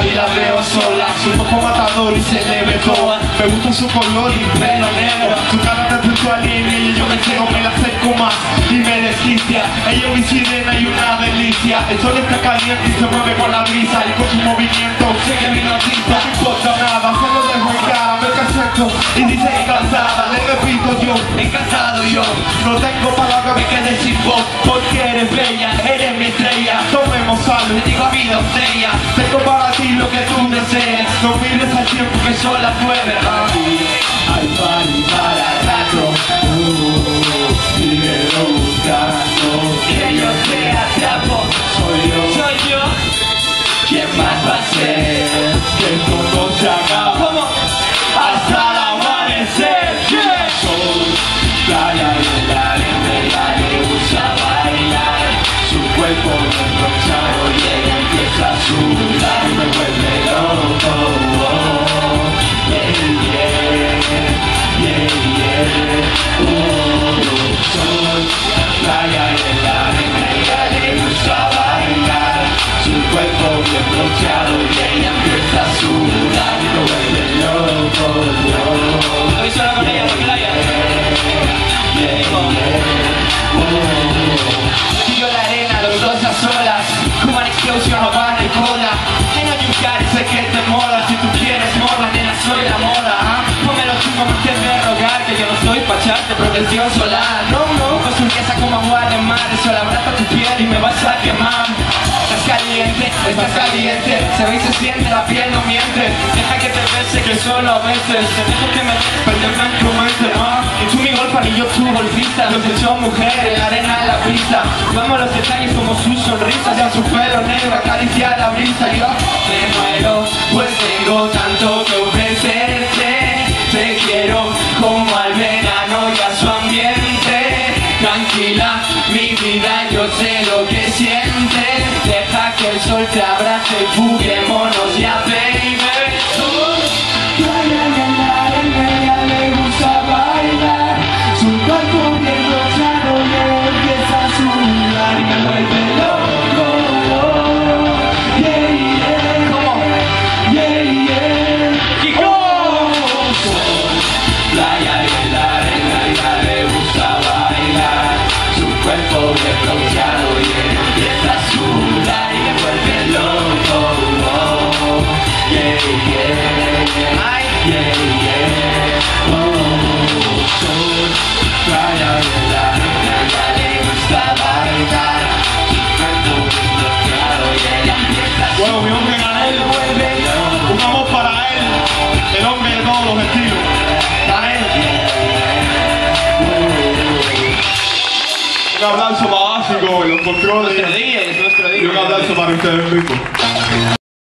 y la veo sola. Su ojo matador y se le ve toda. Me gusta su color y pelo negro, su cara tan sensual y en ella yo me ciego, me la acerco más y me desquicia. Ella es mi sirena y una delicia. El sol está caliente y se mueve con la brisa, y con su movimiento sé que mi notista no importa nada. Se lo dejo en cara, me cansado y dice que cansada. Le repito yo, cansado yo, no tengo palabras, me quedé sin voz, porque eres bella, eres mi estrella. Tomemos algo, te digo a mi doncella, tengo para ti lo que tú desees. No mires al tiempo que son las 9. Hay party para rato, síguelo buscando. Que yo te atrapo, soy yo. ¿Quién más va a ser? Que todo se acaba. ¿Cómo? Hasta el amanecer. Yeah. Sol, playa y la arena, ella le gusta bailar. Su cuerpo desbrochado y ella empieza a sudar y me vuelve loco. Sol, playa y la arena, ella le gusta bailar. Su cuerpo desbrochado y ella empieza a sudar y me vuelve loco. Hoy solo con ella por playa. Tiro la arena, los dos a solas, como una explosión Habana y cola. En un lugar sé que te mola, si tú quieres mola, nena, soy la moda. Ponme los chungos más que me rogar, que yo no soy pa' echarte protección solar. No, con su riqueza como agua de mar, eso abraza tu piel y me vas a quemar. Estás caliente, se ve y se siente, la piel no miente. Deja que te bese, que solo a veces te dejo que me perderme en tu mente, y tú mi golfa y yo tu golfista. Los hechos mujeres, la arena en la pista. Vamos a los detalles como sus sonrisas, ya su pelo negro acaricia la brisa. Yo me muero, pues tengo tanto que ofrecerte. Te quiero como al verano y a su ambiente. Tranquila, mi vida, yo sé lo que sientes. Deja que el sol te abrace, juguémonos ya, baby. Ella le gusta bailar. Su cuerpo bien rochado y ella empieza a sudar y me vuelve loco. Yeah, yeah. ¿Cómo? Yeah, yeah. Y sol, playa y la arena, ella le gusta bailar. Su cuerpo bien rochado y ella empieza a sudar y me vuelve loco. Yeah, yeah. Ay, yeah, yeah. Sol, playa y la arena, ella le gusta bailar. Su cuerpo bien rochado y ella empieza a sudar. Bueno, mi hombre Gael, un amor para él, el hombre de todos los estilos. Gael. Un aplauso para Básico en los controles. Nuestro día, es nuestro día. Y un aplauso para ustedes mismos.